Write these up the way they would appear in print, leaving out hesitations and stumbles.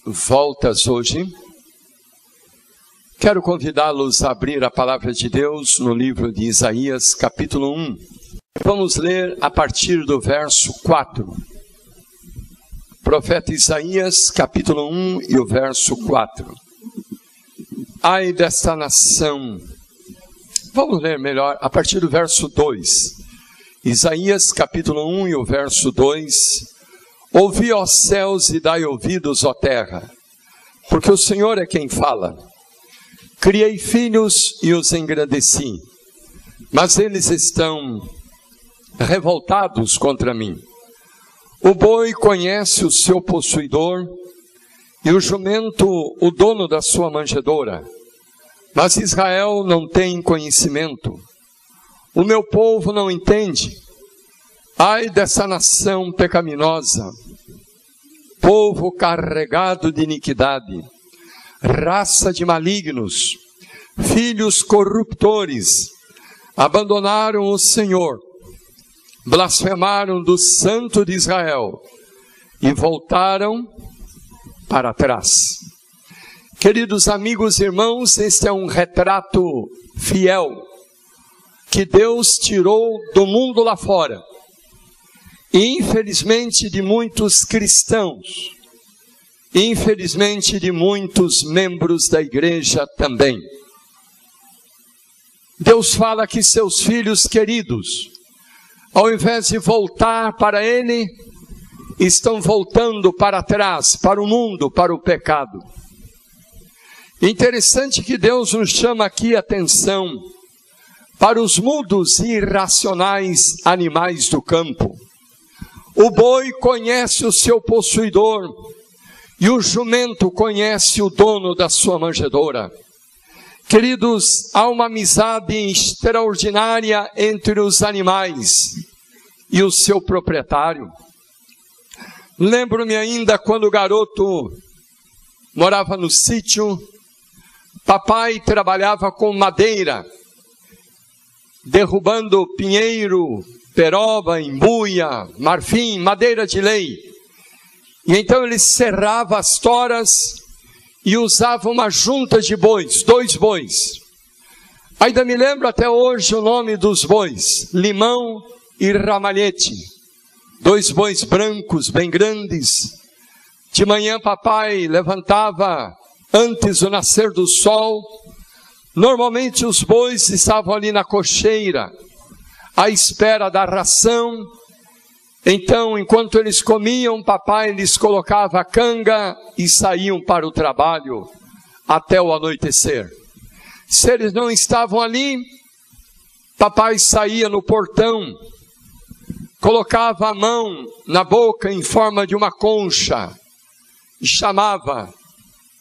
voltas hoje. Quero convidá-los a abrir a palavra de Deus no livro de Isaías, capítulo 1. Vamos ler a partir do verso 4. Profeta Isaías, capítulo 1 e o verso 4. Ai desta nação. Vamos ler melhor a partir do verso 2. Isaías, capítulo 1 e o verso 2. Ouvi, ó céus, e dai ouvidos, ó terra, porque o Senhor é quem fala. Criei filhos e os engrandeci, mas eles estão revoltados contra mim. O boi conhece o seu possuidor, e o jumento o dono da sua manjedoura, mas Israel não tem conhecimento. O meu povo não entende. Ai dessa nação pecaminosa, povo carregado de iniquidade, raça de malignos, filhos corruptores, abandonaram o Senhor, blasfemaram do Santo de Israel e voltaram para trás. Queridos amigos e irmãos, este é um retrato fiel que Deus tirou do mundo lá fora. E infelizmente de muitos cristãos, infelizmente de muitos membros da igreja também. Deus fala que seus filhos queridos, ao invés de voltar para Ele, estão voltando para trás, para o mundo, para o pecado. Interessante que Deus nos chama aqui a atenção para os mudos e irracionais animais do campo. O boi conhece o seu possuidor, e o jumento conhece o dono da sua manjedoura. Queridos, há uma amizade extraordinária entre os animais e o seu proprietário. Lembro-me ainda quando garoto morava no sítio, papai trabalhava com madeira, derrubando pinheiro, peroba, embuia, marfim, madeira de lei. E então ele serrava as toras e usava uma junta de bois, 2 bois. Ainda me lembro até hoje o nome dos bois, Limão e Ramalhete. 2 bois brancos, bem grandes. De manhã papai levantava antes do nascer do sol. Normalmente os bois estavam ali na cocheira, à espera da ração. Então, enquanto eles comiam, papai lhes colocava a canga e saíam para o trabalho até o anoitecer. Se eles não estavam ali, papai saía no portão, colocava a mão na boca em forma de uma concha e chamava: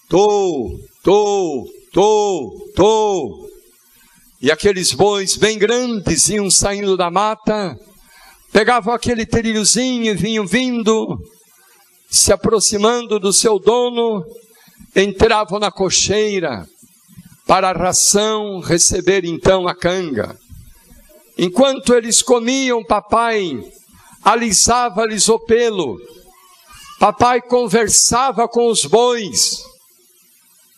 tô. E aqueles bois bem grandes iam saindo da mata, pegavam aquele trilhozinho e vinham vindo, se aproximando do seu dono, entravam na cocheira para a ração, receber então a canga. Enquanto eles comiam, papai alisava-lhes o pelo, papai conversava com os bois,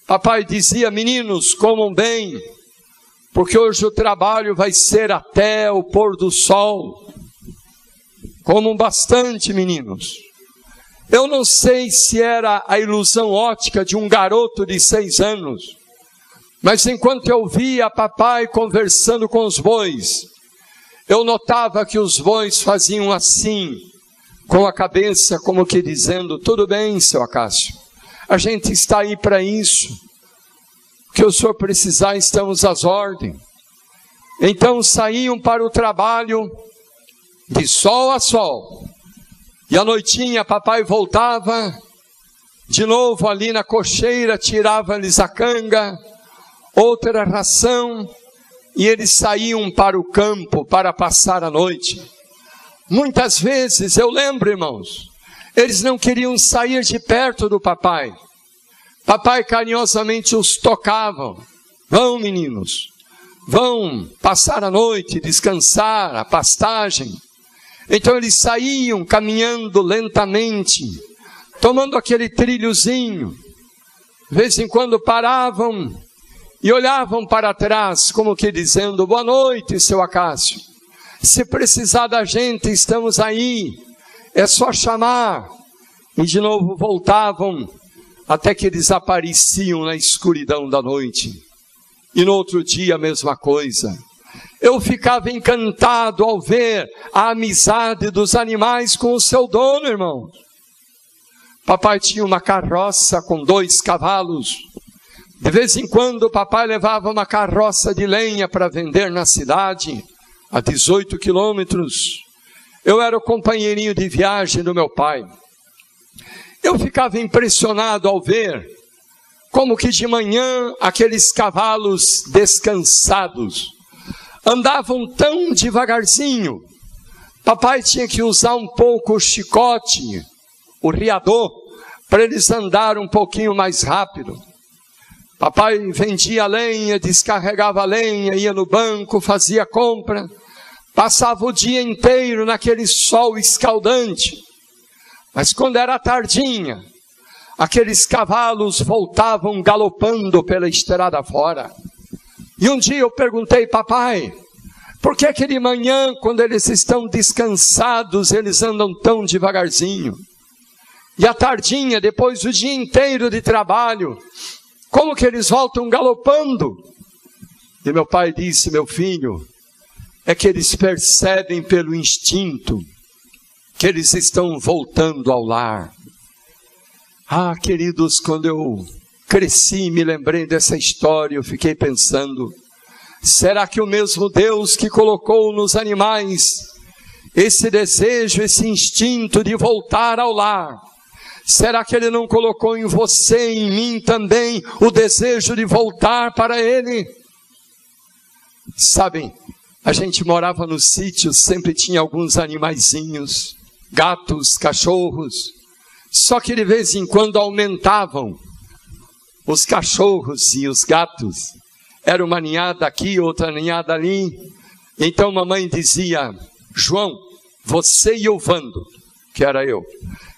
papai dizia: meninos, comam bem, porque hoje o trabalho vai ser até o pôr do sol. Comam bastante, meninos. Eu não sei se era a ilusão ótica de um garoto de 6 anos, mas enquanto eu via papai conversando com os bois, eu notava que os bois faziam assim, com a cabeça, como que dizendo: tudo bem, seu Acácio, a gente está aí para isso. O que o senhor precisar, estamos às ordens. Então saíam para o trabalho de sol a sol. E à noitinha papai voltava de novo ali na cocheira, tirava-lhes a canga, outra ração, e eles saíam para o campo para passar a noite. Muitas vezes, eu lembro, irmãos, eles não queriam sair de perto do papai. Papai carinhosamente os tocava: vão, meninos, vão passar a noite, descansar, a pastagem. Então eles saíam caminhando lentamente, tomando aquele trilhozinho. De vez em quando paravam e olhavam para trás, como que dizendo: boa noite, seu Acácio. Se precisar da gente, estamos aí. É só chamar. E de novo voltavam, até que desapareciam na escuridão da noite. E no outro dia a mesma coisa. Eu ficava encantado ao ver a amizade dos animais com o seu dono, irmão. Papai tinha uma carroça com 2 cavalos. De vez em quando, papai levava uma carroça de lenha para vender na cidade, a 18 quilômetros. Eu era o companheirinho de viagem do meu pai. Eu ficava impressionado ao ver como que de manhã aqueles cavalos descansados andavam tão devagarzinho. Papai tinha que usar um pouco o chicote, o riador, para eles andarem um pouquinho mais rápido. Papai vendia lenha, descarregava lenha, ia no banco, fazia compra, passava o dia inteiro naquele sol escaldante. Mas quando era tardinha, aqueles cavalos voltavam galopando pela estrada fora. E um dia eu perguntei: papai, por que de manhã, quando eles estão descansados, eles andam tão devagarzinho? E à tardinha, depois do dia inteiro de trabalho, como que eles voltam galopando? E meu pai disse: meu filho, é que eles percebem pelo instinto que eles estão voltando ao lar. Ah, queridos, quando eu cresci e me lembrei dessa história, eu fiquei pensando: será que o mesmo Deus que colocou nos animais esse desejo, esse instinto de voltar ao lar, será que Ele não colocou em você e em mim também o desejo de voltar para Ele? Sabem, a gente morava no sítio, sempre tinha alguns animaizinhos, gatos, cachorros, só que de vez em quando aumentavam os cachorros e os gatos. Era uma ninhada aqui, outra ninhada ali. Então mamãe dizia: João, você e o Vando, que era eu,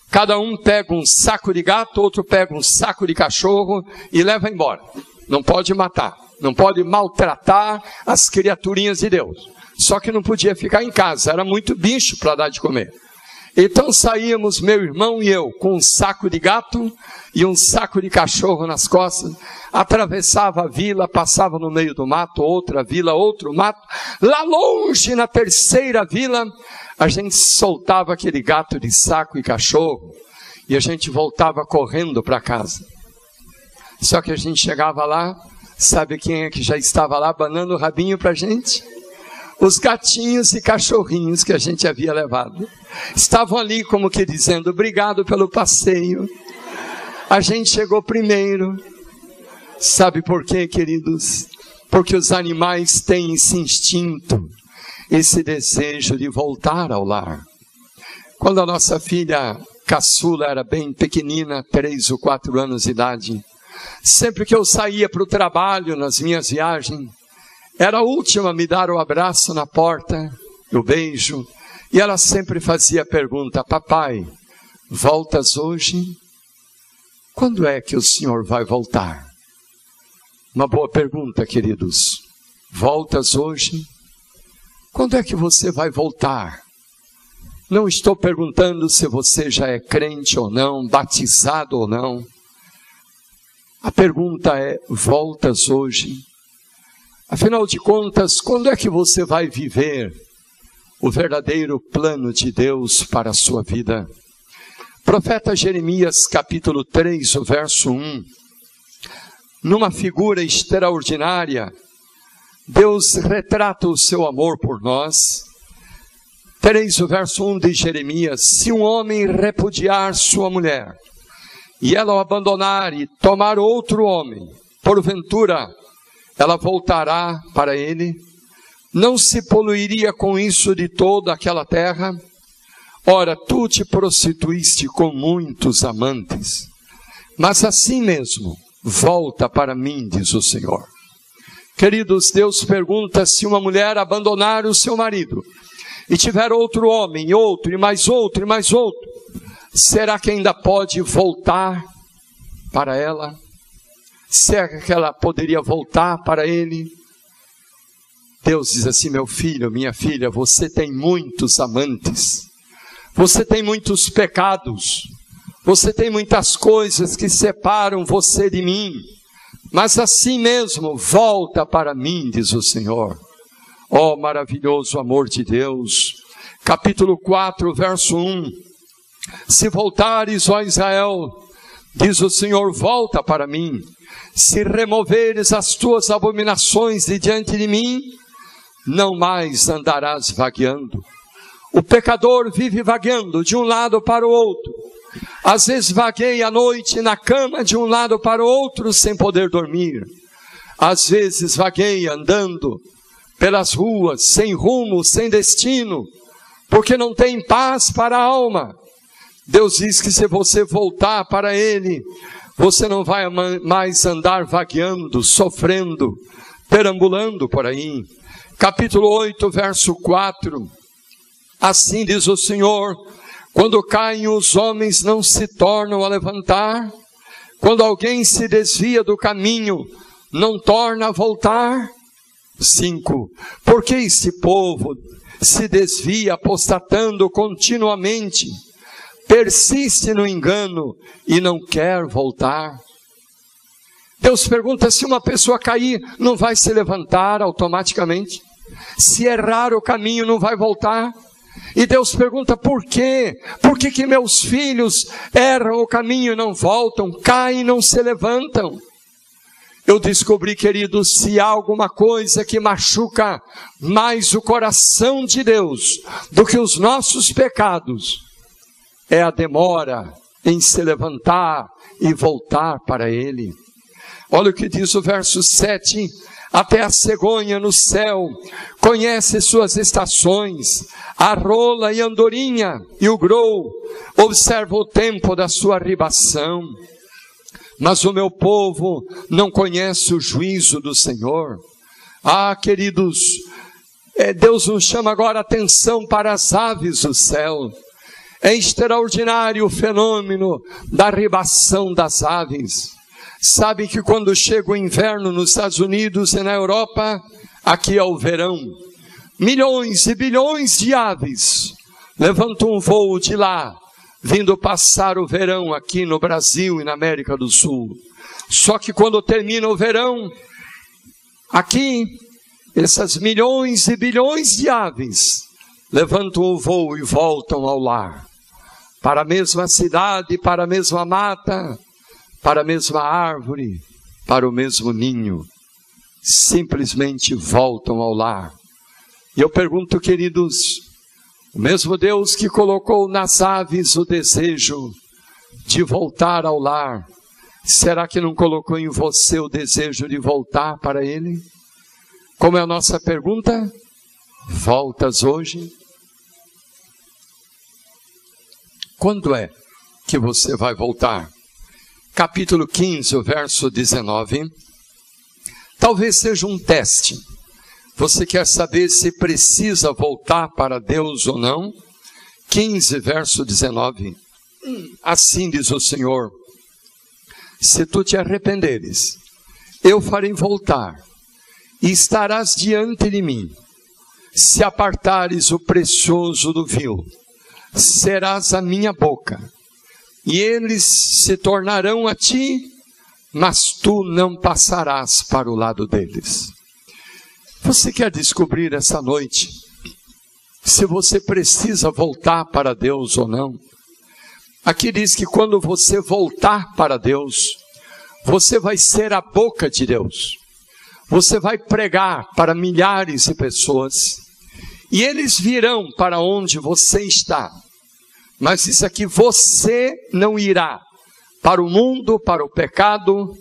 cada um pega um saco de gato, outro pega um saco de cachorro e leva embora. Não pode matar, não pode maltratar as criaturinhas de Deus. Só que não podia ficar em casa, era muito bicho para dar de comer. Então saíamos, meu irmão e eu, com um saco de gato e um saco de cachorro nas costas, atravessava a vila, passava no meio do mato, outra vila, outro mato. Lá longe, na terceira vila, a gente soltava aquele gato de saco e cachorro e a gente voltava correndo para casa. Só que a gente chegava lá, sabe quem é que já estava lá abanando o rabinho para a gente? Os gatinhos e cachorrinhos que a gente havia levado. Estavam ali como que dizendo: obrigado pelo passeio. A gente chegou primeiro. Sabe por quê, queridos? Porque os animais têm esse instinto, esse desejo de voltar ao lar. Quando a nossa filha caçula era bem pequenina, 3 ou 4 anos de idade, sempre que eu saía para o trabalho, nas minhas viagens, era a última a me dar o abraço na porta, o beijo, e ela sempre fazia a pergunta: papai, voltas hoje? Quando é que o senhor vai voltar? Uma boa pergunta, queridos. Voltas hoje? Quando é que você vai voltar? Não estou perguntando se você já é crente ou não, batizado ou não. A pergunta é: voltas hoje? Afinal de contas, quando é que você vai viver o verdadeiro plano de Deus para a sua vida? Profeta Jeremias, capítulo 3, o verso 1. Numa figura extraordinária, Deus retrata o seu amor por nós. 3, o verso 1 de Jeremias: se um homem repudiar sua mulher, e ela o abandonar e tomar outro homem, porventura ela voltará para ele? Não se poluiria com isso de toda aquela terra? Ora, tu te prostituíste com muitos amantes, mas assim mesmo, volta para mim, diz o Senhor. Queridos, Deus pergunta: se uma mulher abandonar o seu marido, e tiver outro homem, e outro, e mais outro, e mais outro, Será que ainda pode voltar para ela? Será que ela poderia voltar para ele? Deus diz assim: meu filho, minha filha, você tem muitos amantes, você tem muitos pecados, você tem muitas coisas que separam você de mim, mas assim mesmo, volta para mim, diz o Senhor. Oh, maravilhoso amor de Deus. Capítulo 4, verso 1. Se voltares, ó Israel, diz o Senhor, volta para mim. Se removeres as tuas abominações de diante de mim, não mais andarás vagueando. O pecador vive vagueando de um lado para o outro. Às vezes vagueia à noite na cama de um lado para o outro sem poder dormir. Às vezes vagueia andando pelas ruas, sem rumo, sem destino, porque não tem paz para a alma. Deus diz que se você voltar para Ele, você não vai mais andar vagueando, sofrendo, perambulando por aí. Capítulo 8, verso 4. Assim diz o Senhor: quando caem os homens não se tornam a levantar, quando alguém se desvia do caminho, não torna a voltar. 5. Porque esse povo se desvia apostatando continuamente, persiste no engano e não quer voltar. Deus pergunta: se uma pessoa cair, não vai se levantar automaticamente? Se errar o caminho, não vai voltar? E Deus pergunta: por quê? Por que que meus filhos erram o caminho e não voltam, caem e não se levantam? Eu descobri, queridos, se há alguma coisa que machuca mais o coração de Deus do que os nossos pecados, é a demora em se levantar e voltar para Ele. Olha o que diz o verso 7. Até a cegonha no céu conhece suas estações, a rola e a andorinha e o grou observa o tempo da sua arribação. Mas o meu povo não conhece o juízo do Senhor. Ah, queridos, Deus nos chama agora a atenção para as aves do céu. É extraordinário o fenômeno da arribação das aves. Sabe que quando chega o inverno nos Estados Unidos e na Europa, aqui é o verão. Milhões e bilhões de aves levantam um voo de lá, vindo passar o verão aqui no Brasil e na América do Sul. Só que quando termina o verão, aqui, essas milhões e bilhões de aves levantam o voo e voltam ao lar. Para a mesma cidade, para a mesma mata, para a mesma árvore, para o mesmo ninho. Simplesmente voltam ao lar. E eu pergunto, queridos, o mesmo Deus que colocou nas aves o desejo de voltar ao lar, será que não colocou em você o desejo de voltar para Ele? Como é a nossa pergunta? Voltas hoje? Quando é que você vai voltar? Capítulo 15, verso 19. Talvez seja um teste. Você quer saber se precisa voltar para Deus ou não? 15, verso 19. Assim diz o Senhor: se tu te arrependeres, eu farei voltar, e estarás diante de mim. Se apartares o precioso do vil, serás a minha boca, e eles se tornarão a ti, mas tu não passarás para o lado deles. Você quer descobrir essa noite se você precisa voltar para Deus ou não? Aqui diz que quando você voltar para Deus, você vai ser a boca de Deus. Você vai pregar para milhares de pessoas, e eles virão para onde você está. Mas isso aqui, você não irá para o mundo, para o pecado,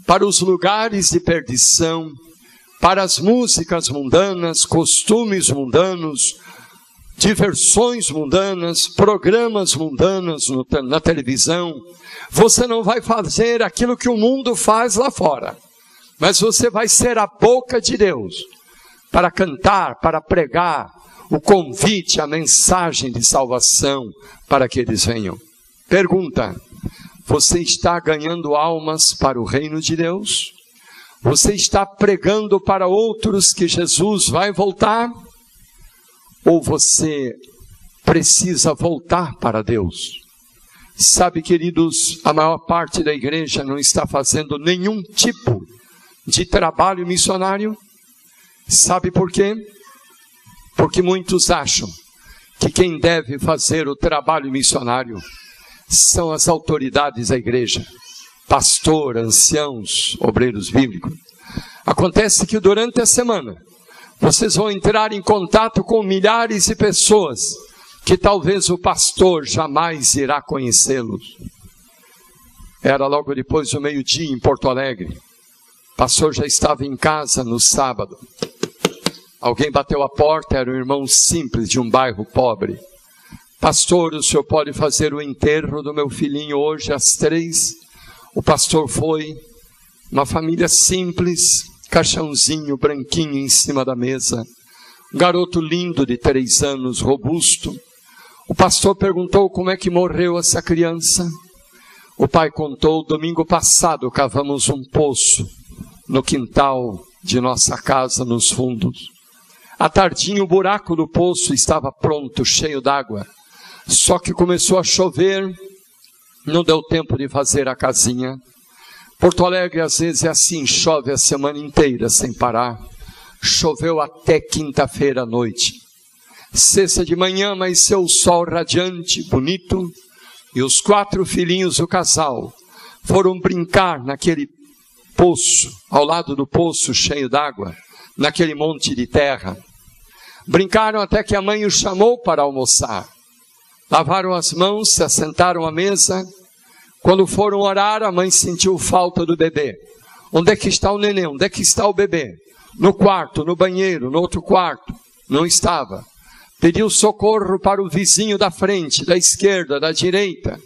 para os lugares de perdição, para as músicas mundanas, costumes mundanos, diversões mundanas, programas mundanos na televisão. Você não vai fazer aquilo que o mundo faz lá fora, mas você vai ser a boca de Deus para cantar, para pregar o convite, a mensagem de salvação para que eles venham. Pergunta: você está ganhando almas para o reino de Deus? Você está pregando para outros que Jesus vai voltar? Ou você precisa voltar para Deus? Sabe, queridos, a maior parte da igreja não está fazendo nenhum tipo de trabalho missionário. Sabe por quê? Porque muitos acham que quem deve fazer o trabalho missionário são as autoridades da igreja, pastor, anciãos, obreiros bíblicos. Acontece que durante a semana vocês vão entrar em contato com milhares de pessoas que talvez o pastor jamais irá conhecê-los. Era logo depois do meio-dia em Porto Alegre. O pastor já estava em casa no sábado. Alguém bateu a porta, era um irmão simples de um bairro pobre. Pastor, o senhor pode fazer o enterro do meu filhinho hoje às 3? O pastor foi, uma família simples, caixãozinho branquinho em cima da mesa. Um garoto lindo de 3 anos, robusto. O pastor perguntou como é que morreu essa criança. O pai contou: domingo passado cavamos um poço no quintal de nossa casa, nos fundos. À tardinha o buraco do poço estava pronto, cheio d'água. Só que começou a chover, não deu tempo de fazer a casinha. Porto Alegre às vezes é assim, chove a semana inteira sem parar. Choveu até quinta-feira à noite. Sexta de manhã amanheceu o sol radiante, bonito, e os 4 filhinhos do casal foram brincar naquele poço, ao lado do poço cheio d'água, naquele monte de terra. Brincaram até que a mãe os chamou para almoçar. Lavaram as mãos, se assentaram à mesa. Quando foram orar, a mãe sentiu falta do bebê. Onde é que está o neném? Onde é que está o bebê? No quarto, no banheiro, no outro quarto. Não estava. Pediu socorro para o vizinho da frente, da esquerda, da direita.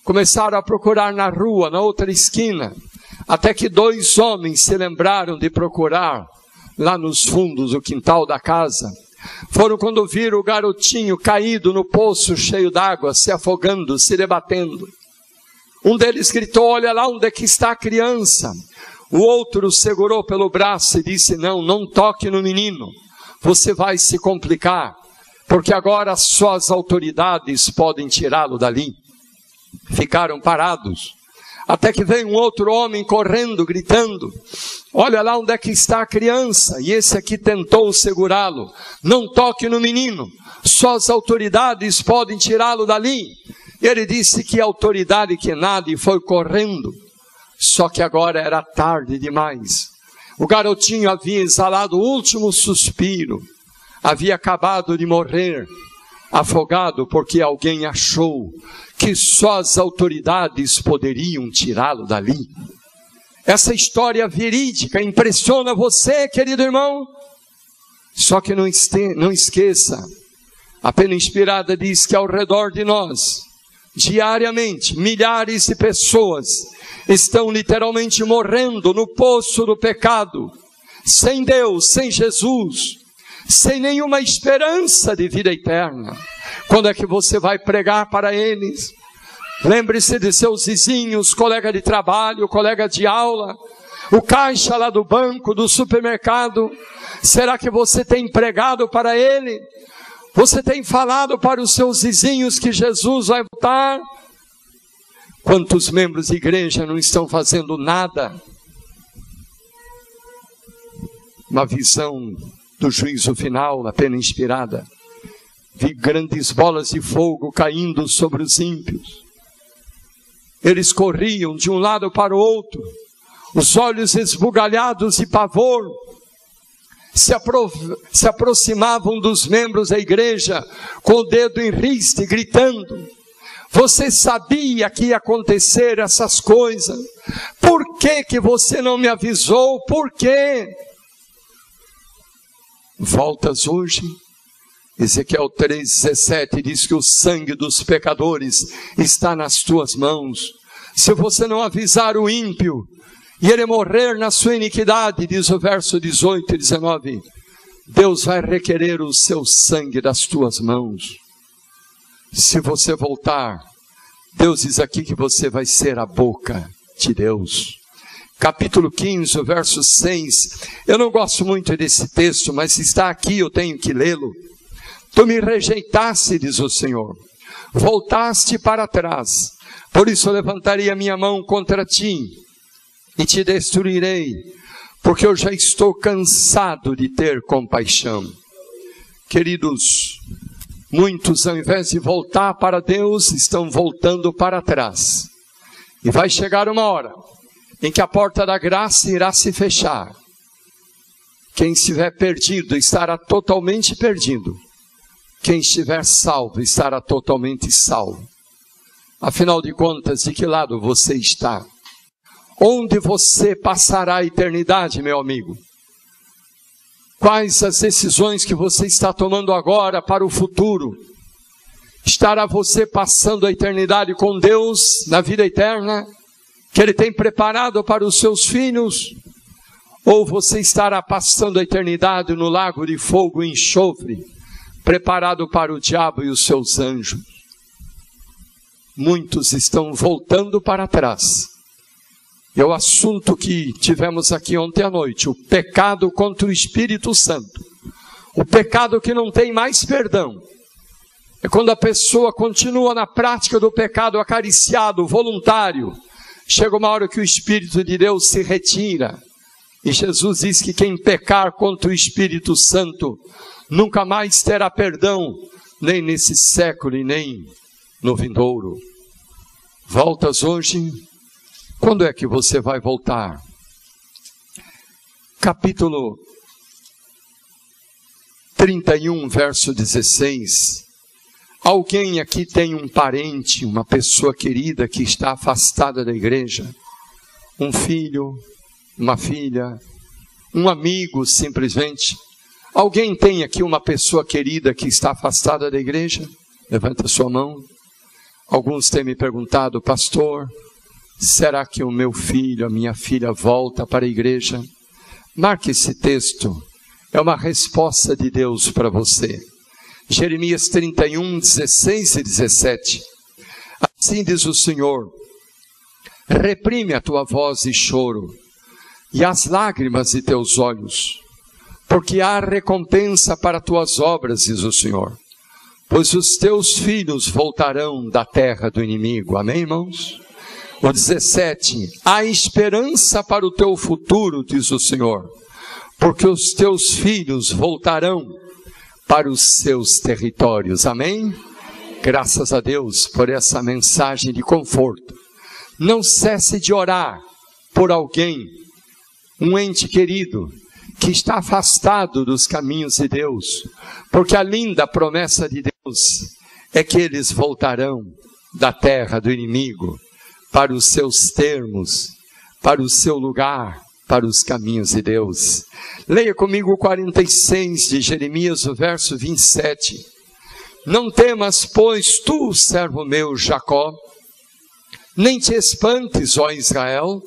Começaram a procurar na rua, na outra esquina. Até que 2 homens se lembraram de procurar lá nos fundos do quintal da casa. Foram quando viram o garotinho caído no poço cheio d'água, se afogando, se debatendo. Um deles gritou: olha lá onde é que está a criança. O outro segurou pelo braço e disse: não toque no menino, você vai se complicar, porque agora só as autoridades podem tirá-lo dali. Ficaram parados, até que veio um outro homem correndo, gritando: olha lá onde é que está a criança. E esse aqui tentou segurá-lo: não toque no menino, só as autoridades podem tirá-lo dali. Ele disse que autoridade que nada e foi correndo. Só que agora era tarde demais. O garotinho havia exalado o último suspiro, havia acabado de morrer, afogado porque alguém achou que só as autoridades poderiam tirá-lo dali. Essa história verídica impressiona você, querido irmão? Só que não esqueça, a Pena Inspirada diz que ao redor de nós, diariamente, milhares de pessoas estão literalmente morrendo no poço do pecado, sem Deus, sem Jesus, sem nenhuma esperança de vida eterna. Quando é que você vai pregar para eles? Lembre-se de seus vizinhos, colega de trabalho, colega de aula, o caixa lá do banco, do supermercado. Será que você tem pregado para ele? Você tem falado para os seus vizinhos que Jesus vai voltar? Quantos membros de igreja não estão fazendo nada? Uma visão do juízo final, na Pena Inspirada. Vi grandes bolas de fogo caindo sobre os ímpios. Eles corriam de um lado para o outro, os olhos esbugalhados de pavor, se aproximavam dos membros da igreja com o dedo em riste, gritando: você sabia que ia acontecer essas coisas? Por que que você não me avisou? Por quê? Voltas hoje. Ezequiel 3,17 diz que o sangue dos pecadores está nas tuas mãos. Se você não avisar o ímpio, e ele morrer na sua iniquidade, diz o verso 18 e 19, Deus vai requerer o seu sangue das tuas mãos. Se você voltar, Deus diz aqui que você vai ser a boca de Deus. Capítulo 15, verso 6. Eu não gosto muito desse texto, mas se está aqui eu tenho que lê-lo. Tu me rejeitaste, diz o Senhor. Voltaste para trás. Por isso eu levantarei a minha mão contra ti e te destruirei, porque eu já estou cansado de ter compaixão. Queridos, muitos, ao invés de voltar para Deus, estão voltando para trás. E vai chegar uma hora em que a porta da graça irá se fechar. Quem estiver perdido estará totalmente perdido. Quem estiver salvo estará totalmente salvo. Afinal de contas, de que lado você está? Onde você passará a eternidade, meu amigo? Quais as decisões que você está tomando agora para o futuro? Estará você passando a eternidade com Deus na vida eterna, que Ele tem preparado para os seus filhos? Ou você estará passando a eternidade no lago de fogo e enxofre, preparado para o diabo e os seus anjos? Muitos estão voltando para trás. É o assunto que tivemos aqui ontem à noite, o pecado contra o Espírito Santo. O pecado que não tem mais perdão. É quando a pessoa continua na prática do pecado acariciado, voluntário. Chega uma hora que o Espírito de Deus se retira. E Jesus diz que quem pecar contra o Espírito Santo nunca mais terá perdão, nem nesse século e nem no vindouro. Voltas hoje? Quando é que você vai voltar? Capítulo 31, verso 16. Alguém aqui tem um parente, uma pessoa querida que está afastada da igreja? Um filho, uma filha, um amigo simplesmente? Alguém tem aqui uma pessoa querida que está afastada da igreja? Levanta sua mão. Alguns têm me perguntado, pastor, será que o meu filho, a minha filha volta para a igreja? Marque esse texto, é uma resposta de Deus para você. Jeremias 31, 16 e 17. Assim diz o Senhor: reprime a tua voz e choro, e as lágrimas de teus olhos, porque há recompensa para tuas obras, diz o Senhor. Pois os teus filhos voltarão da terra do inimigo. Amém, irmãos? O 17. Há esperança para o teu futuro, diz o Senhor, porque os teus filhos voltarão para os seus territórios. Amém? Graças a Deus por essa mensagem de conforto. Não cesse de orar por alguém, um ente querido, que está afastado dos caminhos de Deus, porque a linda promessa de Deus é que eles voltarão da terra do inimigo para os seus termos, para o seu lugar, para os caminhos de Deus. Leia comigo o 46 de Jeremias, o verso 27. Não temas, pois, tu, servo meu Jacó, nem te espantes, ó Israel,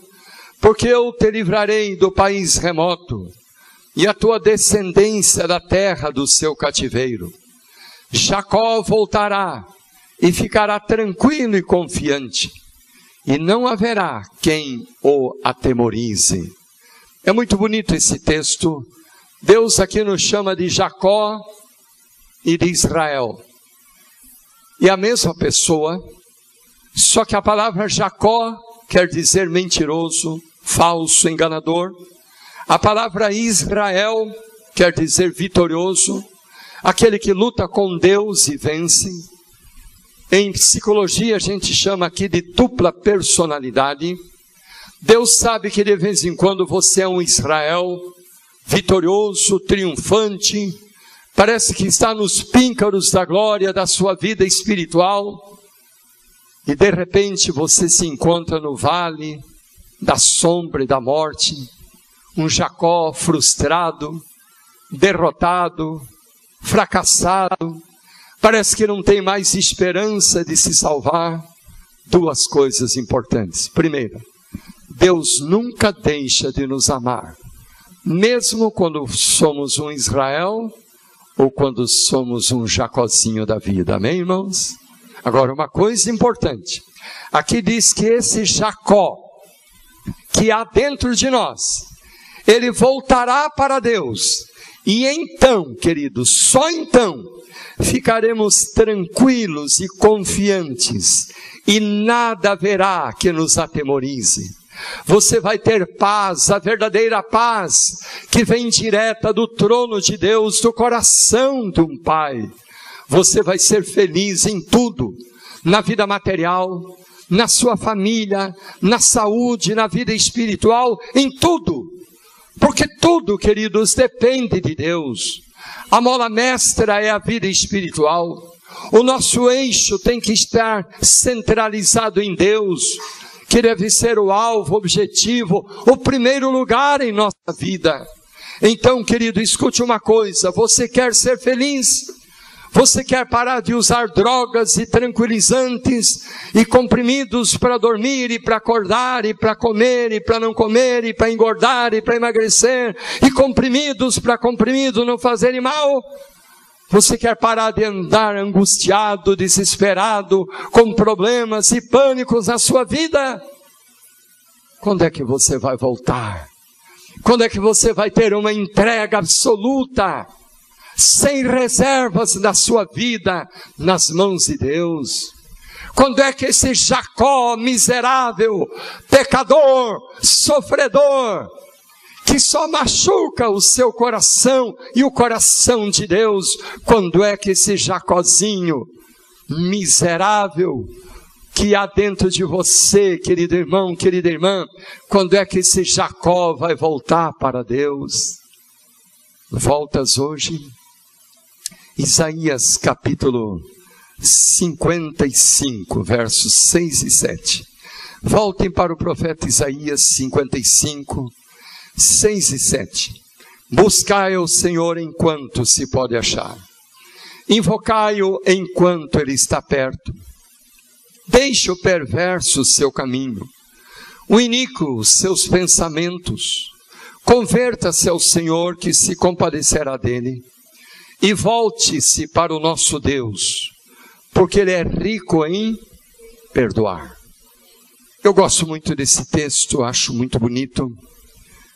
porque eu te livrarei do país remoto, e a tua descendência da terra do seu cativeiro. Jacó voltará e ficará tranquilo e confiante, e não haverá quem o atemorize. É muito bonito esse texto. Deus aqui nos chama de Jacó e de Israel. E a mesma pessoa, só que a palavra Jacó quer dizer mentiroso, falso, enganador. A palavra Israel quer dizer vitorioso, aquele que luta com Deus e vence. Em psicologia a gente chama aqui de dupla personalidade. Deus sabe que de vez em quando você é um Israel vitorioso, triunfante, parece que está nos píncaros da glória da sua vida espiritual, e de repente você se encontra no vale da sombra e da morte, um Jacó frustrado, derrotado, fracassado, parece que não tem mais esperança de se salvar. Duas coisas importantes. Primeira, Deus nunca deixa de nos amar, mesmo quando somos um Israel ou quando somos um Jacózinho da vida. Amém, irmãos? Agora, uma coisa importante. Aqui diz que esse Jacó, que há dentro de nós, ele voltará para Deus. E então, queridos, só então, ficaremos tranquilos e confiantes. E nada haverá que nos atemorize. Você vai ter paz, a verdadeira paz, que vem direta do trono de Deus, do coração de um pai. Você vai ser feliz em tudo, na vida material, na sua família, na saúde, na vida espiritual, em tudo. Porque tudo, queridos, depende de Deus. A mola mestra é a vida espiritual. O nosso eixo tem que estar centralizado em Deus, que deve ser o alvo, o objetivo, o primeiro lugar em nossa vida. Então, querido, escute uma coisa, você quer ser feliz? Você quer parar de usar drogas e tranquilizantes e comprimidos para dormir e para acordar e para comer e para não comer e para engordar e para emagrecer e comprimidos para comprimidos não fazerem mal? Você quer parar de andar angustiado, desesperado, com problemas e pânicos na sua vida? Quando é que você vai voltar? Quando é que você vai ter uma entrega absoluta, sem reservas da sua vida, nas mãos de Deus? Quando é que esse Jacó miserável, pecador, sofredor, que só machuca o seu coração e o coração de Deus, quando é que esse Jacózinho miserável que há dentro de você, querido irmão, querida irmã, quando é que esse Jacó vai voltar para Deus? Voltas hoje? Isaías capítulo 55, versos 6 e 7. Voltem para o profeta Isaías 55, 6 e 7. Buscai o Senhor enquanto se pode achar. Invocai-o enquanto ele está perto. Deixe o perverso o seu caminho, o iníquo os seus pensamentos. Converta-se ao Senhor, que se compadecerá dele. E volte-se para o nosso Deus, porque Ele é rico em perdoar. Eu gosto muito desse texto, acho muito bonito.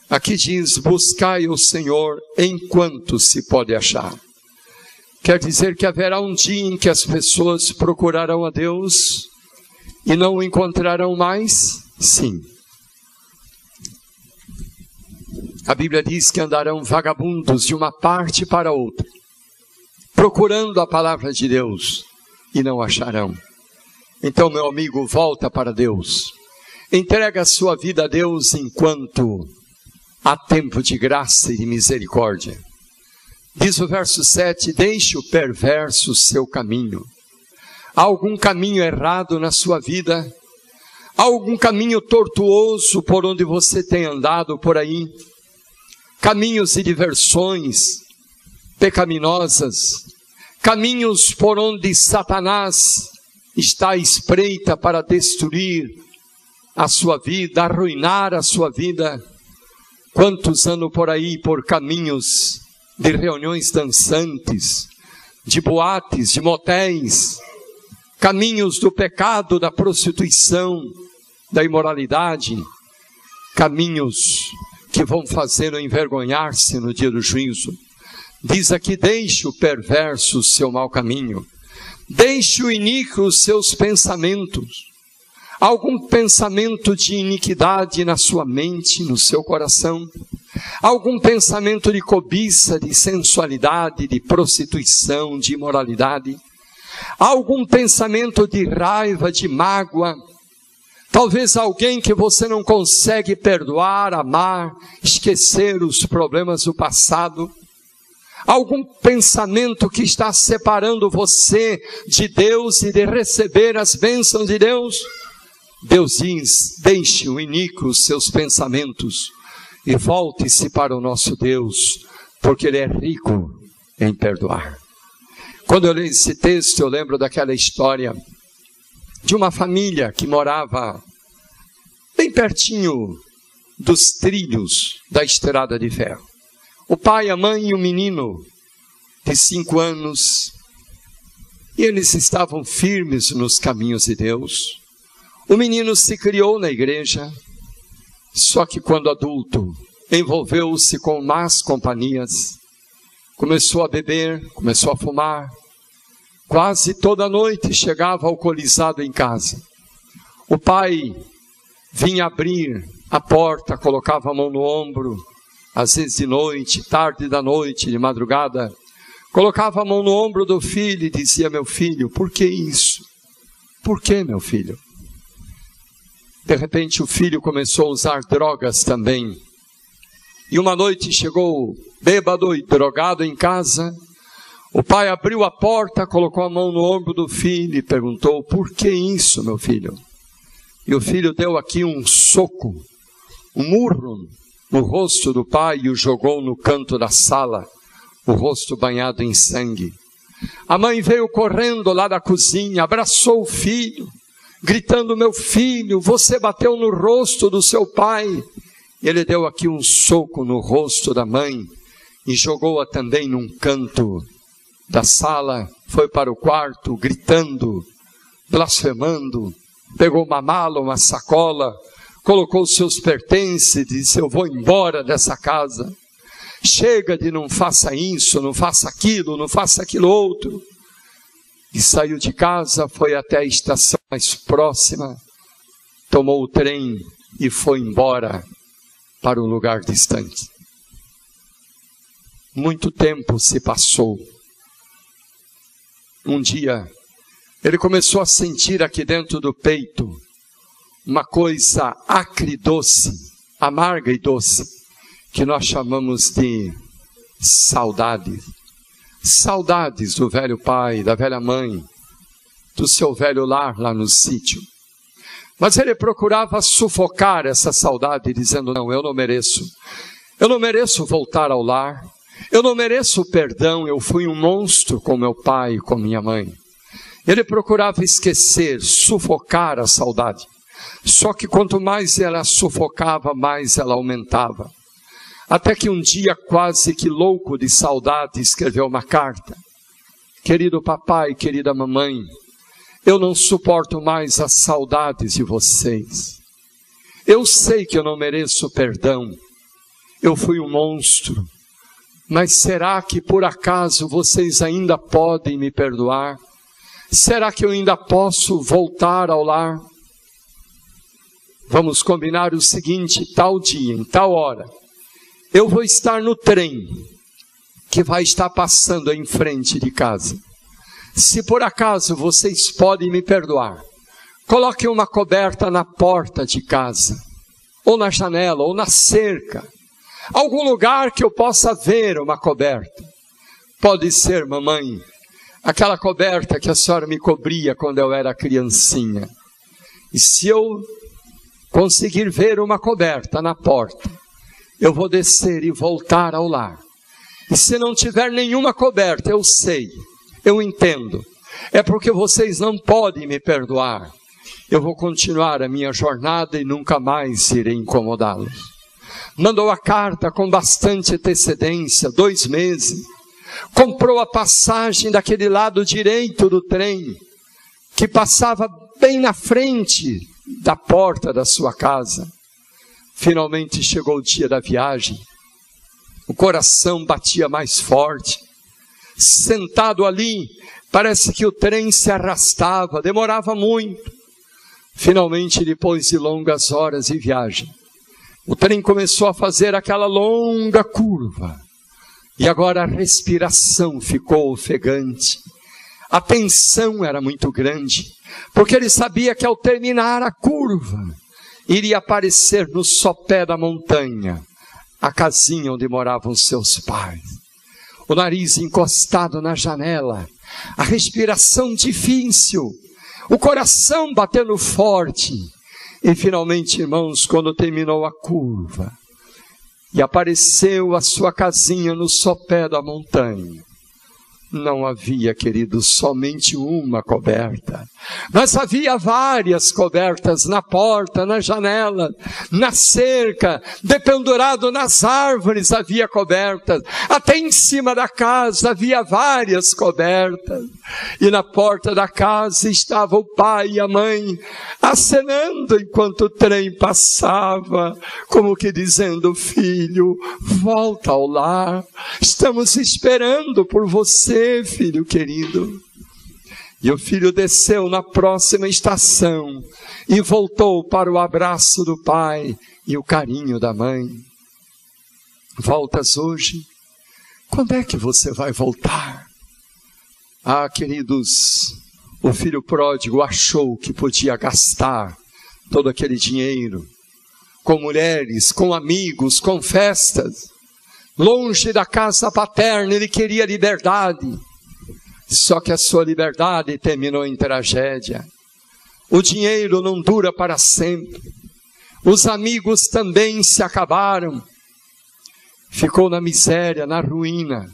Aqui diz, buscai o Senhor enquanto se pode achar. Quer dizer que haverá um dia em que as pessoas procurarão a Deus e não o encontrarão mais? Sim. A Bíblia diz que andarão vagabundos de uma parte para outra, procurando a palavra de Deus, e não acharão. Então, meu amigo, volta para Deus. Entrega a sua vida a Deus enquanto há tempo de graça e de misericórdia. Diz o verso 7, deixe o perverso o seu caminho. Há algum caminho errado na sua vida? Há algum caminho tortuoso por onde você tem andado por aí? Caminhos de diversões pecaminosas, caminhos por onde Satanás está à espreita para destruir a sua vida, arruinar a sua vida. Quantos andam por aí por caminhos de reuniões dançantes, de boates, de motéis, caminhos do pecado, da prostituição, da imoralidade, caminhos que vão fazê-lo envergonhar-se no dia do juízo. Diz aqui, deixe o perverso o seu mau caminho, deixe o iníquo os seus pensamentos. Algum pensamento de iniquidade na sua mente, no seu coração? Algum pensamento de cobiça, de sensualidade, de prostituição, de imoralidade? Algum pensamento de raiva, de mágoa? Talvez alguém que você não consegue perdoar, amar, esquecer os problemas do passado? Algum pensamento que está separando você de Deus e de receber as bênçãos de Deus? Deus diz, deixe o iníquo os seus pensamentos e volte-se para o nosso Deus, porque Ele é rico em perdoar. Quando eu leio esse texto, eu lembro daquela história de uma família que morava bem pertinho dos trilhos da estrada de ferro. O pai, a mãe e o menino de 5 anos E eles estavam firmes nos caminhos de Deus. O menino se criou na igreja, só que quando adulto, envolveu-se com más companhias, começou a beber, começou a fumar. Quase toda noite chegava alcoolizado em casa. O pai vinha abrir a porta, colocava a mão no ombro, às vezes de noite, tarde da noite, de madrugada, colocava a mão no ombro do filho e dizia: meu filho, por que isso? Por que, meu filho? De repente o filho começou a usar drogas também. E uma noite chegou bêbado e drogado em casa. O pai abriu a porta, colocou a mão no ombro do filho e perguntou: por que isso, meu filho? E o filho deu aqui um soco, um murro no rosto do pai e o jogou no canto da sala, o rosto banhado em sangue. A mãe veio correndo lá da cozinha, abraçou o filho, gritando: meu filho, você bateu no rosto do seu pai. E ele deu aqui um soco no rosto da mãe e jogou-a também num canto da sala. Foi para o quarto gritando, blasfemando, pegou uma mala, uma sacola, colocou seus pertences e disse: eu vou embora dessa casa. Chega de não faça isso, não faça aquilo outro. E saiu de casa, foi até a estação mais próxima, tomou o trem e foi embora para um lugar distante. Muito tempo se passou. Um dia, ele começou a sentir aqui dentro do peito uma coisa acre e doce, amarga e doce, que nós chamamos de saudade. Saudades do velho pai, da velha mãe, do seu velho lar lá no sítio. Mas ele procurava sufocar essa saudade, dizendo: não, eu não mereço voltar ao lar, eu não mereço perdão, eu fui um monstro com meu pai e com minha mãe. Ele procurava esquecer, sufocar a saudade. Só que quanto mais ela sufocava, mais ela aumentava. Até que um dia, quase que louco de saudade, escreveu uma carta: querido papai, querida mamãe, eu não suporto mais as saudades de vocês. Eu sei que eu não mereço perdão, eu fui um monstro, mas será que por acaso vocês ainda podem me perdoar? Será que eu ainda posso voltar ao lar? Vamos combinar o seguinte: tal dia, em tal hora, eu vou estar no trem que vai estar passando em frente de casa. Se por acaso vocês podem me perdoar, coloquem uma coberta na porta de casa, ou na janela, ou na cerca, algum lugar que eu possa ver uma coberta. Pode ser, mamãe, aquela coberta que a senhora me cobria quando eu era criancinha. E se eu conseguir ver uma coberta na porta, eu vou descer e voltar ao lar. E se não tiver nenhuma coberta, eu sei, eu entendo, é porque vocês não podem me perdoar. Eu vou continuar a minha jornada e nunca mais irei incomodá-los. Mandou a carta com bastante antecedência, 2 meses. Comprou a passagem daquele lado direito do trem, que passava bem na frente da porta da sua casa. Finalmente chegou o dia da viagem. O coração batia mais forte. Sentado ali, parece que o trem se arrastava, demorava muito. Finalmente, depois de longas horas de viagem, o trem começou a fazer aquela longa curva. E agora a respiração ficou ofegante. A tensão era muito grande, porque ele sabia que ao terminar a curva, iria aparecer no sopé da montanha a casinha onde moravam seus pais. O nariz encostado na janela, a respiração difícil, o coração batendo forte. E finalmente, irmãos, quando terminou a curva e apareceu a sua casinha no sopé da montanha, Não havia, querido, somente uma coberta, mas havia várias cobertas na porta, na janela, na cerca, dependurado nas árvores havia cobertas, até em cima da casa havia várias cobertas, e na porta da casa estava o pai e a mãe, acenando enquanto o trem passava, como que dizendo: filho, volta ao lar, estamos esperando por você, filho querido. E o filho desceu na próxima estação e voltou para o abraço do pai e o carinho da mãe. Voltas hoje? Quando é que você vai voltar? Ah, queridos, o filho pródigo achou que podia gastar todo aquele dinheiro com mulheres, com amigos, com festas. Longe da casa paterna, ele queria liberdade. Só que a sua liberdade terminou em tragédia. O dinheiro não dura para sempre. Os amigos também se acabaram. Ficou na miséria, na ruína.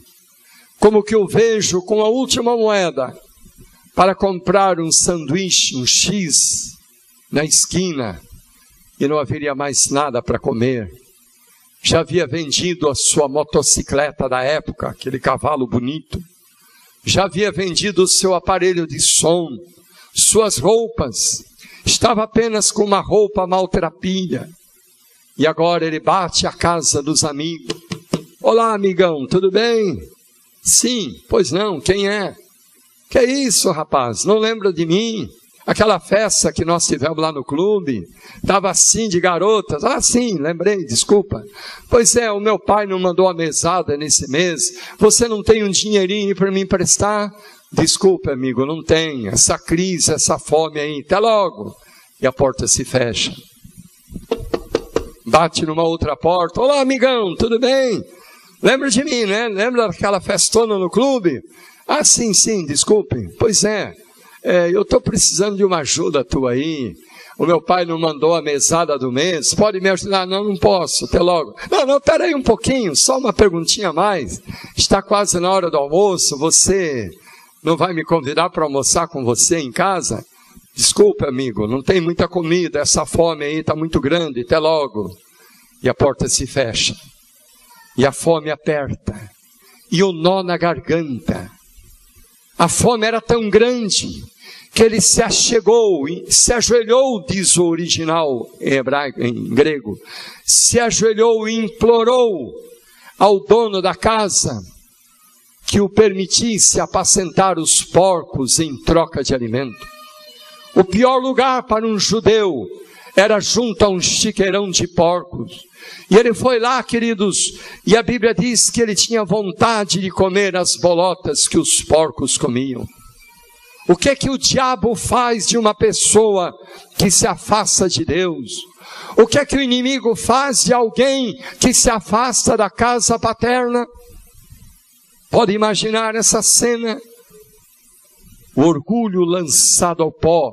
Como que eu vejo com a última moeda para comprar um sanduíche, um X, na esquina, e não haveria mais nada para comer. Já havia vendido a sua motocicleta da época, aquele cavalo bonito. Já havia vendido o seu aparelho de som, suas roupas. Estava apenas com uma roupa maltrapilha. E agora ele bate à casa dos amigos. Olá, amigão, tudo bem? Sim, pois não, quem é? Que é isso, rapaz? Não lembra de mim? Aquela festa que nós tivemos lá no clube, estava assim de garotas. Ah, sim, lembrei, desculpa. Pois é, o meu pai não mandou a mesada nesse mês. Você não tem um dinheirinho para me emprestar? Desculpa, amigo, não tem. Essa crise, essa fome aí, até logo. E a porta se fecha. Bate numa outra porta. Olá, amigão, tudo bem? Lembra de mim, né? Lembra daquela festona no clube? Ah, sim, desculpe. Pois é. Eu estou precisando de uma ajuda tua aí. O meu pai não mandou a mesada do mês. Pode me ajudar? Não, não posso. Até logo. Não, pera aí um pouquinho. Só uma perguntinha a mais. Está quase na hora do almoço. Você não vai me convidar para almoçar com você em casa? Desculpa, amigo. Não tem muita comida. Essa fome aí está muito grande. Até logo. E a porta se fecha. E a fome aperta. E o nó na garganta. A fome era tão grande que ele se achegou, se ajoelhou, diz o original em hebraico, em grego, se ajoelhou e implorou ao dono da casa que o permitisse apacentar os porcos em troca de alimento. O pior lugar para um judeu era junto a um chiqueirão de porcos. E ele foi lá, queridos, e a Bíblia diz que ele tinha vontade de comer as bolotas que os porcos comiam. O que é que o diabo faz de uma pessoa que se afasta de Deus? O que é que o inimigo faz de alguém que se afasta da casa paterna? Pode imaginar essa cena? O orgulho lançado ao pó,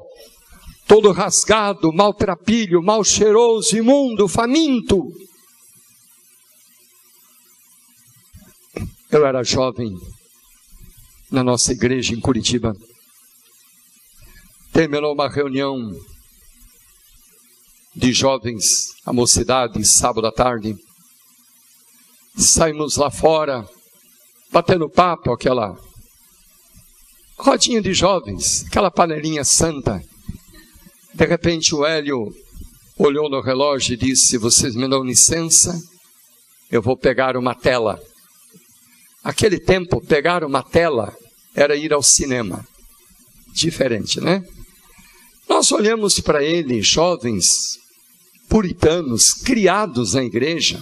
todo rasgado, maltrapilho, mal cheiroso, imundo, faminto. Eu era jovem na nossa igreja em Curitiba. Terminou uma reunião de jovens, a mocidade, sábado à tarde. Saímos lá fora, batendo papo, aquela rodinha de jovens, aquela panelinha santa. De repente o Hélio olhou no relógio e disse: vocês me dão licença, eu vou pegar uma tela. Aquele tempo, pegar uma tela era ir ao cinema. Diferente, né? Nós olhamos para ele, jovens, puritanos, criados na igreja.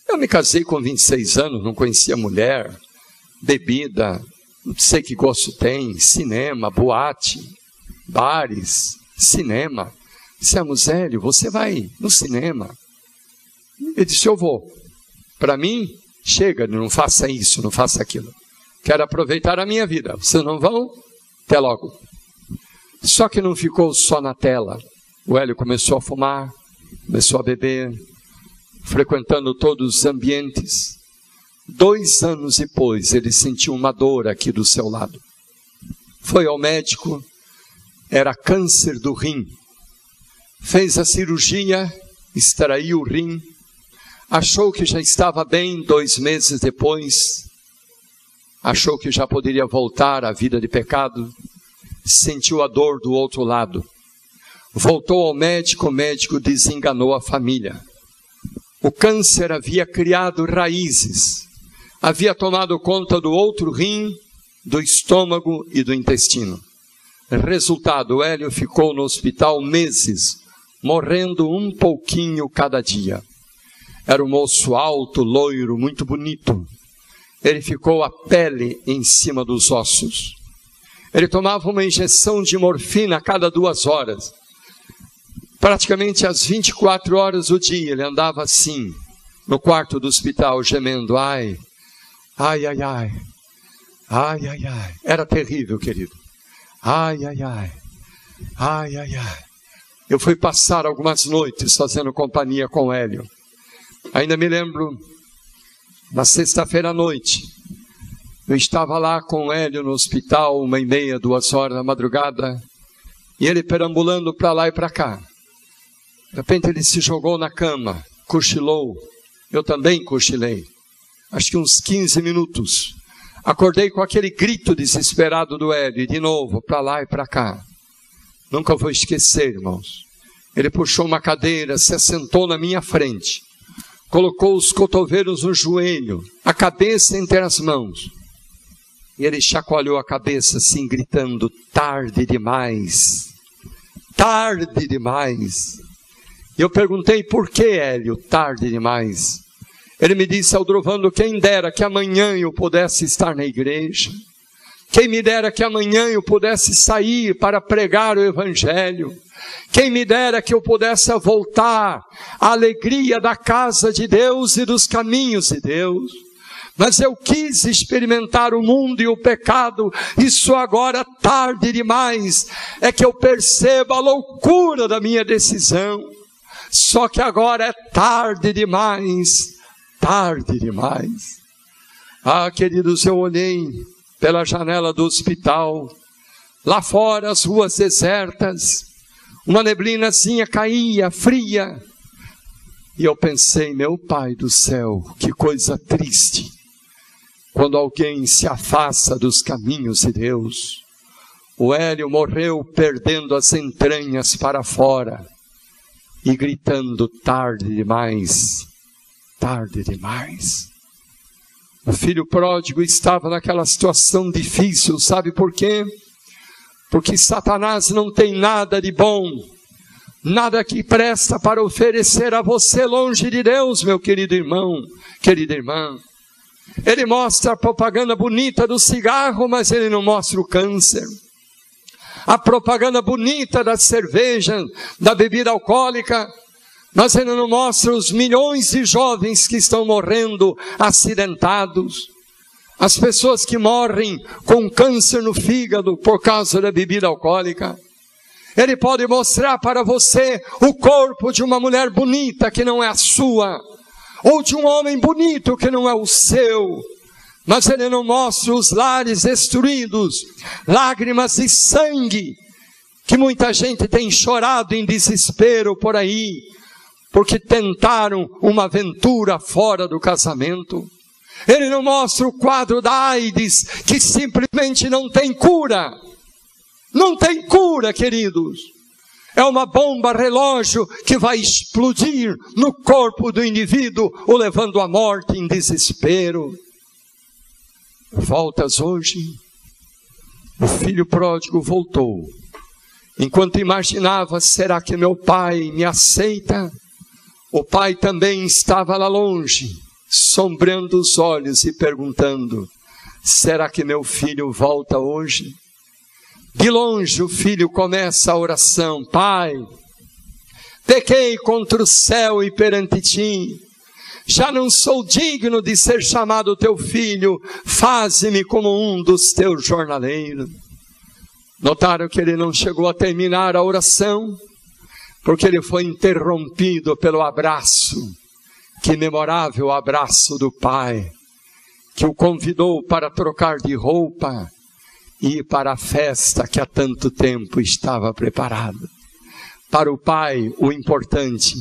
Eu me casei com 26 anos, não conhecia mulher, bebida, não sei que gosto tem, cinema, boate, bares, cinema. Dissemos: Hélio, você vai no cinema? Ele disse: eu vou. Para mim, chega, não faça isso, não faça aquilo. Quero aproveitar a minha vida. Vocês não vão? Até logo. Só que não ficou só na tela. O Hélio começou a fumar, começou a beber, frequentando todos os ambientes. 2 anos depois, ele sentiu uma dor aqui do seu lado. Foi ao médico, era câncer do rim. Fez a cirurgia, extraiu o rim, achou que já estava bem. 2 meses depois, achou que já poderia voltar à vida de pecado, sentiu a dor do outro lado. Voltou ao médico, o médico desenganou a família. O câncer havia criado raízes, havia tomado conta do outro rim, do estômago e do intestino. Resultado, o Hélio ficou no hospital meses, morrendo um pouquinho cada dia. Era um moço alto, loiro, muito bonito. Ele ficou a pele em cima dos ossos. Ele tomava uma injeção de morfina a cada 2 horas. Praticamente às 24 horas do dia, ele andava assim, no quarto do hospital, gemendo. Ai, ai, ai, ai. Ai, ai, ai. Era terrível, querido. Ai, ai, ai. Ai, ai, ai. Eu fui passar algumas noites fazendo companhia com o Hélio. Ainda me lembro, na sexta-feira à noite, eu estava lá com o Hélio no hospital, 1h30, 2 horas da madrugada, e ele perambulando para lá e para cá. De repente ele se jogou na cama, cochilou, eu também cochilei, acho que uns 15 minutos. Acordei com aquele grito desesperado do Hélio, e de novo, para lá e para cá. Nunca vou esquecer, irmãos. Ele puxou uma cadeira, se assentou na minha frente, colocou os cotovelos no joelho, a cabeça entre as mãos. E ele chacoalhou a cabeça assim, gritando, tarde demais, tarde demais. E eu perguntei, por que, Hélio, tarde demais? Ele me disse, Aldrovando, quem dera que amanhã eu pudesse estar na igreja. Quem me dera que amanhã eu pudesse sair para pregar o evangelho. Quem me dera que eu pudesse voltar à alegria da casa de Deus e dos caminhos de Deus. Mas eu quis experimentar o mundo e o pecado, isso agora tarde demais, é que eu percebo a loucura da minha decisão. Só que agora é tarde demais, tarde demais. Ah, queridos, eu olhei pela janela do hospital, lá fora as ruas desertas, uma neblinazinha caía, fria, e eu pensei, meu Pai do céu, que coisa triste, quando alguém se afasta dos caminhos de Deus. O Hélio morreu perdendo as entranhas para fora, e gritando, tarde demais, tarde demais. O filho pródigo estava naquela situação difícil, sabe por quê? Porque Satanás não tem nada de bom, nada que presta para oferecer a você longe de Deus, meu querido irmão, querida irmã. Ele mostra a propaganda bonita do cigarro, mas ele não mostra o câncer. A propaganda bonita da cerveja, da bebida alcoólica, mas ele não mostra os milhões de jovens que estão morrendo acidentados. As pessoas que morrem com câncer no fígado por causa da bebida alcoólica. Ele pode mostrar para você o corpo de uma mulher bonita que não é a sua, ou de um homem bonito que não é o seu. Mas ele não mostra os lares destruídos, lágrimas e sangue, que muita gente tem chorado em desespero por aí, porque tentaram uma aventura fora do casamento. Ele não mostra o quadro da AIDS, que simplesmente não tem cura. Não tem cura, queridos. É uma bomba relógio que vai explodir no corpo do indivíduo, o levando à morte em desespero. Voltas hoje. O filho pródigo voltou. Enquanto imaginava, será que meu pai me aceita? O pai também estava lá longe, sombreando os olhos e perguntando, será que meu filho volta hoje? De longe o filho começa a oração, Pai, pequei contra o céu e perante ti, já não sou digno de ser chamado teu filho, faze-me como um dos teus jornaleiros. Notaram que ele não chegou a terminar a oração, porque ele foi interrompido pelo abraço, que memorável abraço do pai. que o convidou para trocar de roupa e ir para a festa que há tanto tempo estava preparada. Para o pai, o importante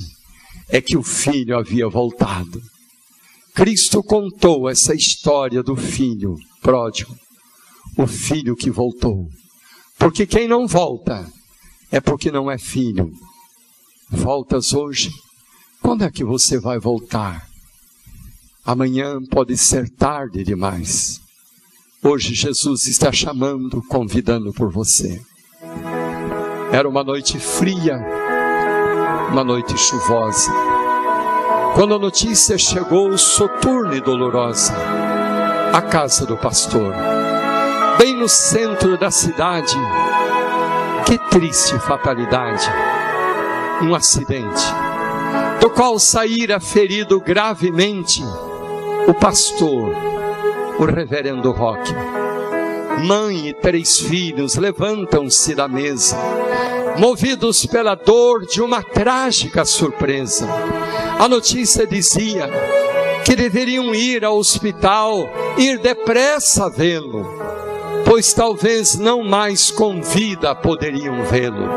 é que o filho havia voltado. Cristo contou essa história do filho pródigo, o filho que voltou. Porque quem não volta é porque não é filho. Voltas hoje? Quando é que você vai voltar? Amanhã pode ser tarde demais. Hoje Jesus está chamando, convidando por você. Era uma noite fria, uma noite chuvosa, quando a notícia chegou soturna e dolorosa à casa do pastor, bem no centro da cidade. Que triste fatalidade! Um acidente, do qual saíra ferido gravemente o pastor, o reverendo Roque. Mãe e 3 filhos levantam-se da mesa, movidos pela dor de uma trágica surpresa. A notícia dizia que deveriam ir ao hospital, ir depressa vê-lo, pois talvez não mais com vida poderiam vê-lo.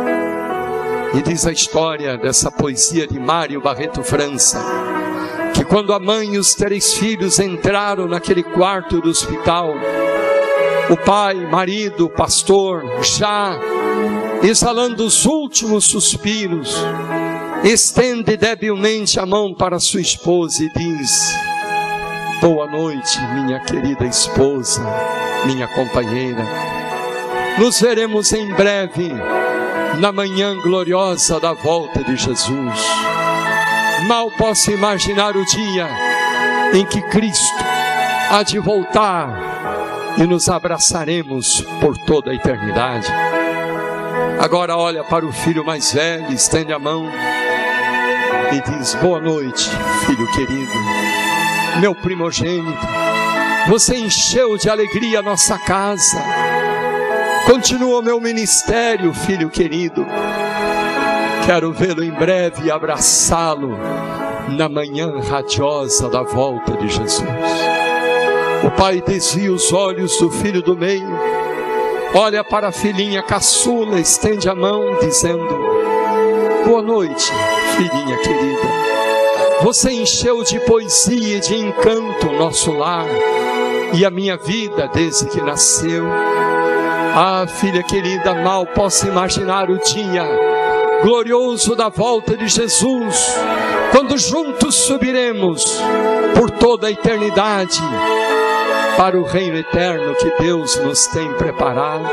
E diz a história dessa poesia de Mário Barreto França, que quando a mãe e os 3 filhos entraram naquele quarto do hospital, o pai, marido, pastor, já exalando os últimos suspiros, estende debilmente a mão para sua esposa e diz: boa noite, minha querida esposa, minha companheira. Nos veremos em breve, na manhã gloriosa da volta de Jesus. Mal posso imaginar o dia em que Cristo há de voltar e nos abraçaremos por toda a eternidade. Agora olha para o filho mais velho, estende a mão e diz: boa noite, filho querido, meu primogênito. Você encheu de alegria a nossa casa. Continua o meu ministério, filho querido. Quero vê-lo em breve e abraçá-lo na manhã radiosa da volta de Jesus. O pai desvia os olhos do filho do meio, olha para a filhinha caçula, estende a mão dizendo: boa noite, filhinha querida. Você encheu de poesia e de encanto o nosso lar e a minha vida desde que nasceu. Ah, filha querida, mal posso imaginar o dia glorioso da volta de Jesus, quando juntos subiremos por toda a eternidade para o reino eterno que Deus nos tem preparado.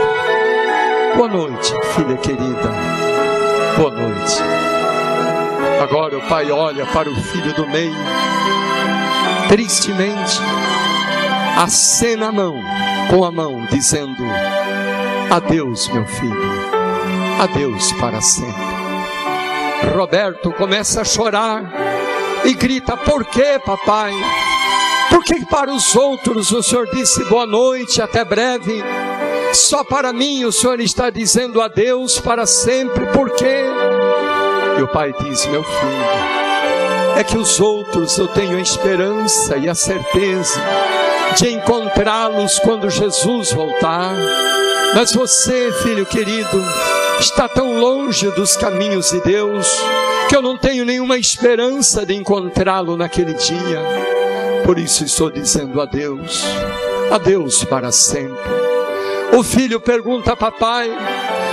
Boa noite, filha querida, boa noite. Agora o pai olha para o filho do meio, tristemente acena a mão com a mão, dizendo: adeus, meu filho, adeus para sempre. Roberto começa a chorar e grita: por que, papai? Por que para os outros o senhor disse boa noite, até breve? Só para mim o senhor está dizendo adeus para sempre, por quê? E o pai diz: meu filho, é que os outros eu tenho a esperança e a certeza de encontrá-los quando Jesus voltar. Mas você, filho querido, está tão longe dos caminhos de Deus que eu não tenho nenhuma esperança de encontrá-lo naquele dia. Por isso estou dizendo adeus, adeus para sempre. O filho pergunta: papai,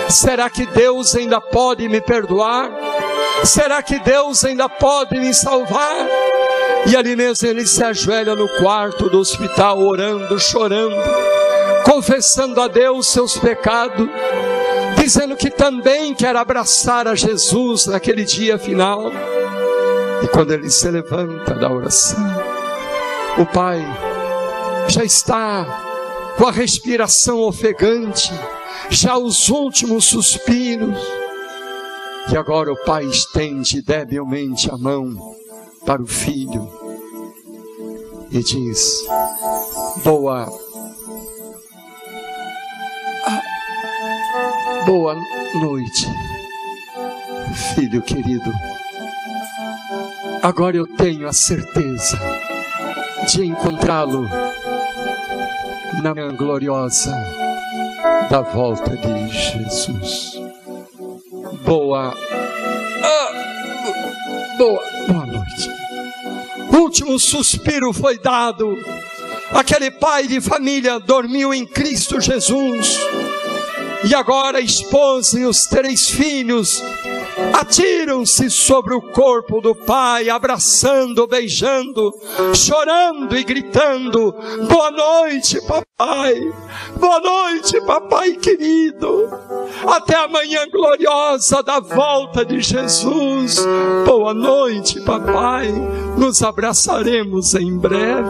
será que Deus ainda pode me perdoar? Será que Deus ainda pode me salvar? E ali mesmo ele se ajoelha no quarto do hospital, orando, chorando, confessando a Deus seus pecados, dizendo que também quer abraçar a Jesus naquele dia final. E quando ele se levanta da oração, o pai já está com a respiração ofegante, já os últimos suspiros. E agora o pai estende debilmente a mão para o filho e diz: boa noite, filho querido. Agora eu tenho a certeza de encontrá-lo na manhã gloriosa da volta de Jesus. Boa noite. O último suspiro foi dado. Aquele pai de família dormiu em Cristo Jesus. E agora a esposa e os 3 filhos atiram-se sobre o corpo do pai, abraçando, beijando, chorando e gritando: boa noite, papai. Boa noite, papai querido. Até a manhã gloriosa da volta de Jesus. Boa noite, papai. Nos abraçaremos em breve.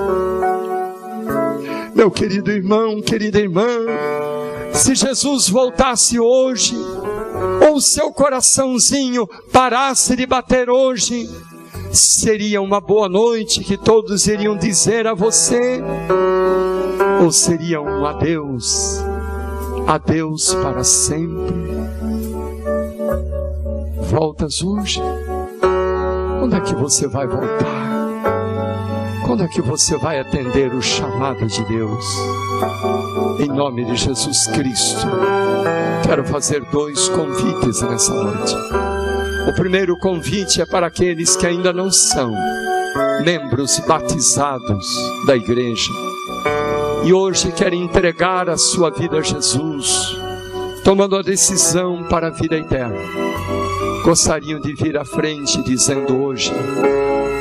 Meu querido irmão, querida irmã, se Jesus voltasse hoje, ou seu coraçãozinho parasse de bater hoje, seria uma boa noite que todos iriam dizer a você? Ou seria um adeus? Adeus para sempre? Voltas hoje? Quando é que você vai voltar? Quando é que você vai atender o chamado de Deus? Em nome de Jesus Cristo, quero fazer 2 convites nessa noite. O primeiro convite é para aqueles que ainda não são membros batizados da igreja e hoje querem entregar a sua vida a Jesus, tomando a decisão para a vida eterna. Gostariam de vir à frente dizendo hoje: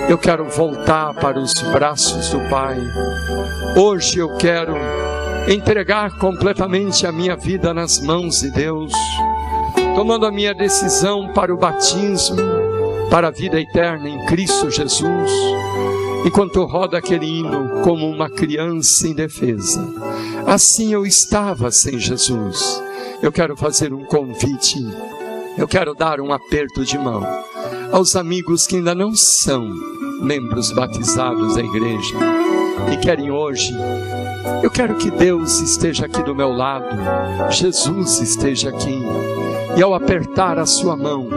eu quero voltar para os braços do Pai. Hoje eu quero entregar completamente a minha vida nas mãos de Deus, tomando a minha decisão para o batismo, para a vida eterna em Cristo Jesus. Enquanto roda aquele hino como uma criança indefesa, assim eu estava sem Jesus. Eu quero fazer um convite, eu quero dar um aperto de mão aos amigos que ainda não são membros batizados da igreja e querem hoje. Eu quero que Deus esteja aqui do meu lado, Jesus esteja aqui, e ao apertar a sua mão,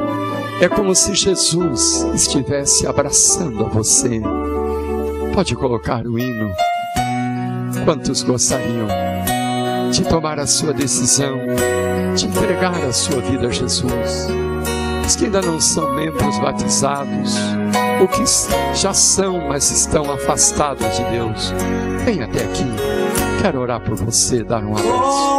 é como se Jesus estivesse abraçando a você. Pode colocar o hino. Quantos gostariam de tomar a sua decisão, de entregar a sua vida a Jesus? Os que ainda não são membros batizados, ou que já são, mas estão afastados de Deus, vem até aqui. Quero orar por você, dar um abraço.